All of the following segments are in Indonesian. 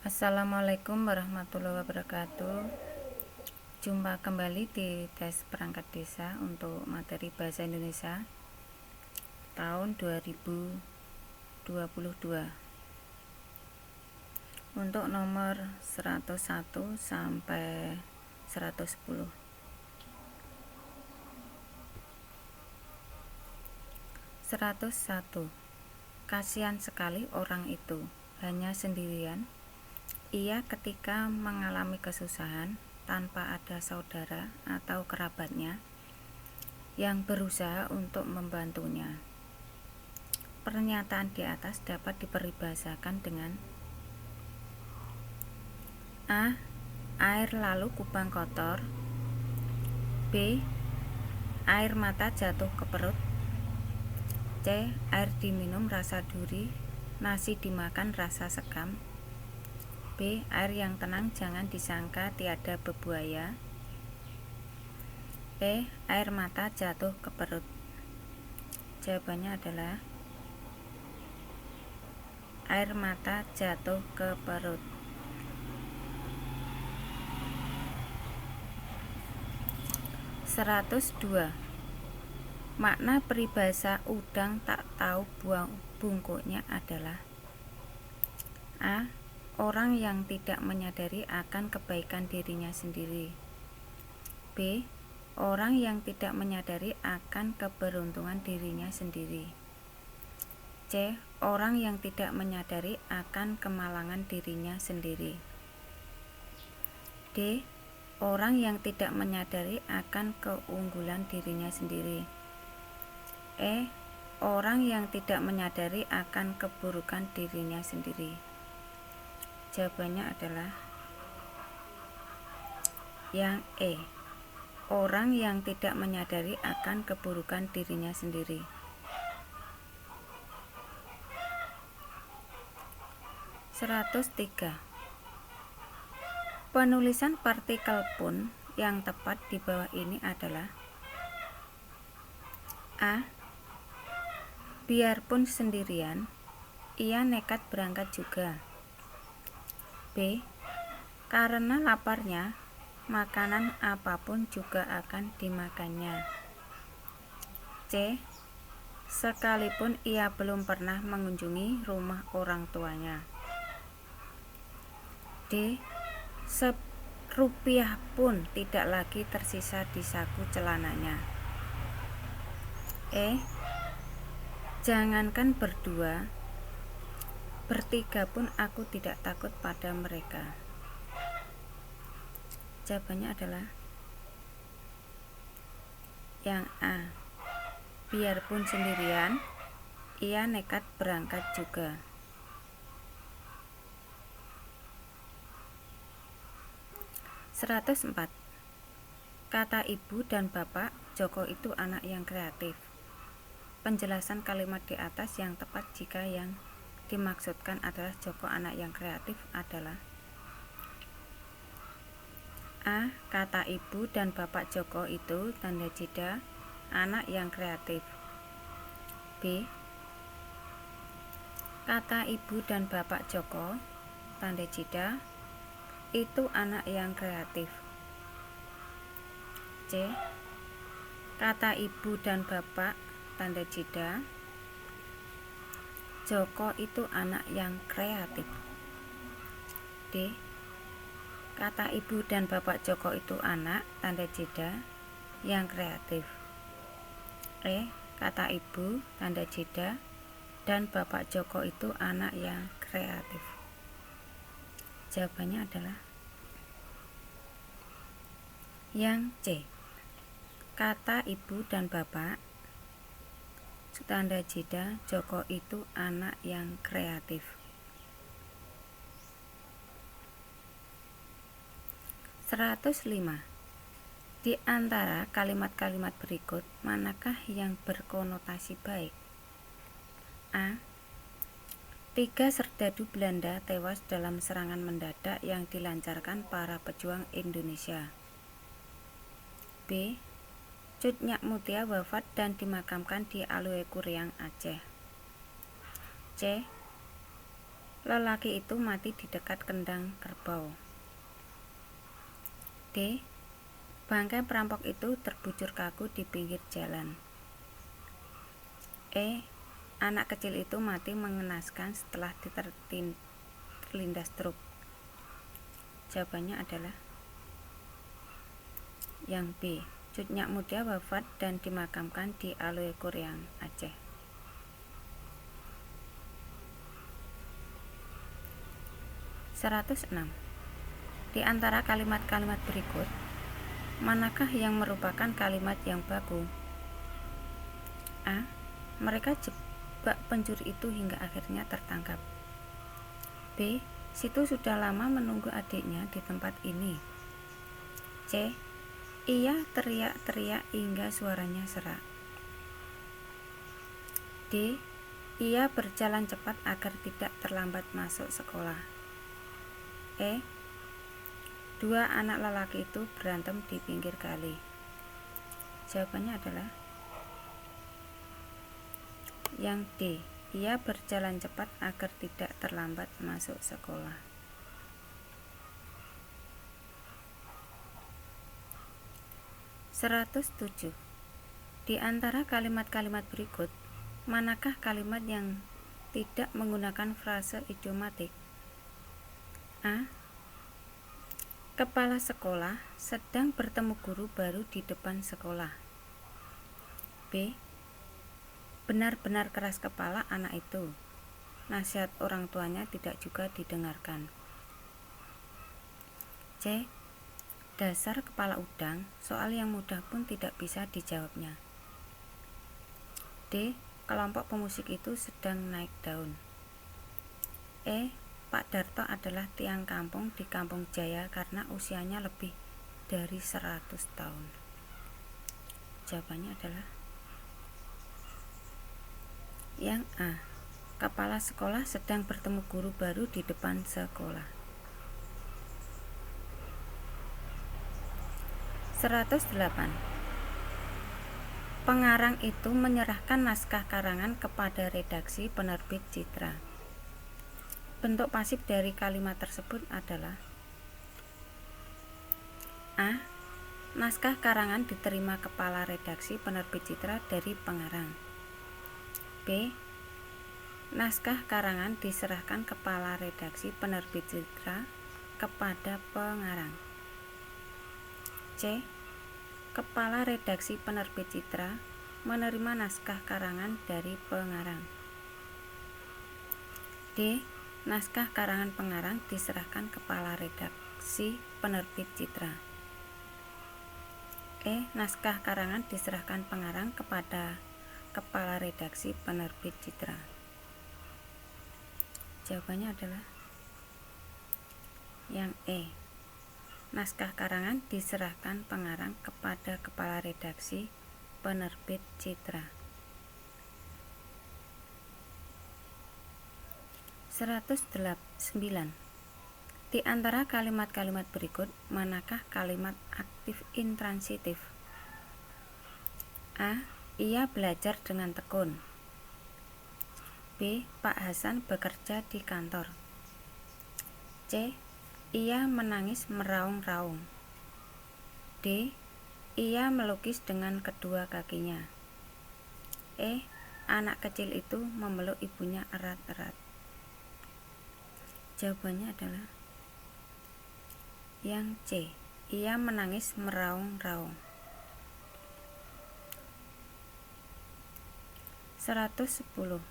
Assalamualaikum warahmatullahi wabarakatuh. Jumpa kembali di tes perangkat desa untuk materi bahasa Indonesia tahun 2022 untuk nomor 101 sampai 110. 101. Kasihan sekali orang itu, hanya sendirian. Ia ketika mengalami kesusahan tanpa ada saudara atau kerabatnya yang berusaha untuk membantunya. Pernyataan di atas dapat diperibahaskan dengan A. Air lalu kubang kotor. B. Air mata jatuh ke perut. C. Air diminum rasa duri, nasi dimakan rasa sekam. B. Air yang tenang jangan disangka tiada bebuaya. E. Air mata jatuh ke perut. Jawabannya adalah air mata jatuh ke perut. 102. Makna peribahasa udang tak tahu buang bungkuknya adalah A. Orang yang tidak menyadari akan kebaikan dirinya sendiri. B. Orang yang tidak menyadari akan keberuntungan dirinya sendiri. C. Orang yang tidak menyadari akan kemalangan dirinya sendiri. D. Orang yang tidak menyadari akan keunggulan dirinya sendiri. E. Orang yang tidak menyadari akan keburukan dirinya sendiri. Jawabannya adalah yang E. Orang yang tidak menyadari akan keburukan dirinya sendiri. 103. Penulisan partikel pun yang tepat di bawah ini adalah A. Biarpun sendirian, ia nekat berangkat juga. B. Karena laparnya, makanan apapun juga akan dimakannya. C. Sekalipun ia belum pernah mengunjungi rumah orang tuanya. D. Serupiah pun tidak lagi tersisa di saku celananya. E. Jangankan berdua, bertiga pun aku tidak takut pada mereka. Jawabannya adalah yang A. Biarpun sendirian, ia nekat berangkat juga. 104. Kata ibu dan bapak, Joko itu anak yang kreatif. Penjelasan kalimat di atas yang tepat jika yang dimaksudkan adalah Joko anak yang kreatif adalah A. Kata ibu dan bapak Joko itu tanda jeda anak yang kreatif. B. Kata ibu dan bapak Joko tanda jeda itu anak yang kreatif. C. Kata ibu dan bapak tanda jeda Joko itu anak yang kreatif. D. Kata ibu dan bapak Joko itu anak tanda jeda yang kreatif. E. Kata ibu tanda jeda dan bapak Joko itu anak yang kreatif. Jawabannya adalah yang C. Kata ibu dan bapak tanda jeda Joko itu anak yang kreatif. 105. Di antara kalimat-kalimat berikut, manakah yang berkonotasi baik? A. 3 serdadu Belanda tewas dalam serangan mendadak yang dilancarkan para pejuang Indonesia. B. Cut Nyak Mutia wafat dan dimakamkan di Alue Kuriang, Aceh. C. Lelaki itu mati di dekat kandang kerbau. D. Bangkai perampok itu terbujur kaku di pinggir jalan. E. Anak kecil itu mati mengenaskan setelah terlindas truk. Jawabannya adalah yang B. Cut Nyak Muda wafat dan dimakamkan di Aloe Koreang, Aceh. 106. Di antara kalimat-kalimat berikut, manakah yang merupakan kalimat yang baku? A. Mereka jebak pencuri itu hingga akhirnya tertangkap. B. Situ sudah lama menunggu adiknya di tempat ini. C. Ia teriak-teriak hingga suaranya serak. D. Ia berjalan cepat agar tidak terlambat masuk sekolah. E. Dua anak lelaki itu berantem di pinggir kali. Jawabannya adalah yang D. Ia berjalan cepat agar tidak terlambat masuk sekolah. 107. Di antara kalimat-kalimat berikut, manakah kalimat yang tidak menggunakan frase idiomatik? A. Kepala sekolah sedang bertemu guru baru di depan sekolah. B. Benar-benar keras kepala anak itu. Nasihat orang tuanya tidak juga didengarkan. C. Dasar kepala udang, soal yang mudah pun tidak bisa dijawabnya. D. Kelompok pemusik itu sedang naik daun. E. Pak Darto adalah tiang kampung di Kampung Jaya karena usianya lebih dari 100 tahun. Jawabannya adalah yang A. Kepala sekolah sedang bertemu guru baru di depan sekolah. 108. Pengarang itu menyerahkan naskah karangan kepada redaksi penerbit Citra. Bentuk pasif dari kalimat tersebut adalah A. Naskah karangan diterima kepala redaksi penerbit Citra dari pengarang. B. Naskah karangan diserahkan kepala redaksi penerbit Citra kepada pengarang. C. Kepala redaksi penerbit Citra menerima naskah karangan dari pengarang. D. Naskah karangan pengarang diserahkan kepala redaksi penerbit Citra. E. Naskah karangan diserahkan pengarang kepada kepala redaksi penerbit Citra. Jawabannya adalah yang E. Naskah karangan diserahkan pengarang kepada kepala redaksi penerbit Citra. 109. Di antara kalimat-kalimat berikut, manakah kalimat aktif intransitif? A. Ia belajar dengan tekun. B. Pak Hasan bekerja di kantor. C. Ia menangis meraung-raung. D. Ia melukis dengan kedua kakinya. E. Anak kecil itu memeluk ibunya erat-erat. Jawabannya adalah yang C. Ia menangis meraung-raung. 110.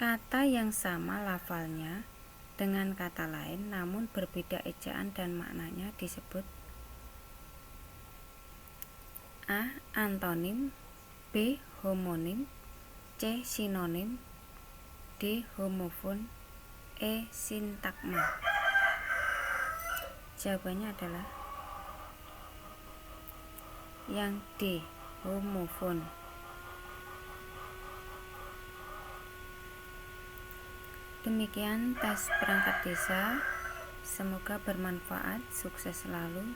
Kata yang sama lafalnya dengan kata lain namun berbeda ejaan dan maknanya disebut A. Antonim, B. homonim, C. sinonim, D. homofon, E. sintagma. Jawabannya adalah yang D. homofon. Demikian tes perangkat desa, semoga bermanfaat, sukses selalu,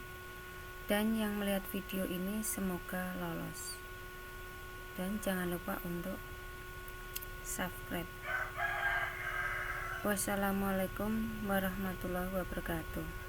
dan yang melihat video ini semoga lolos. Dan jangan lupa untuk subscribe. Wassalamualaikum warahmatullahi wabarakatuh.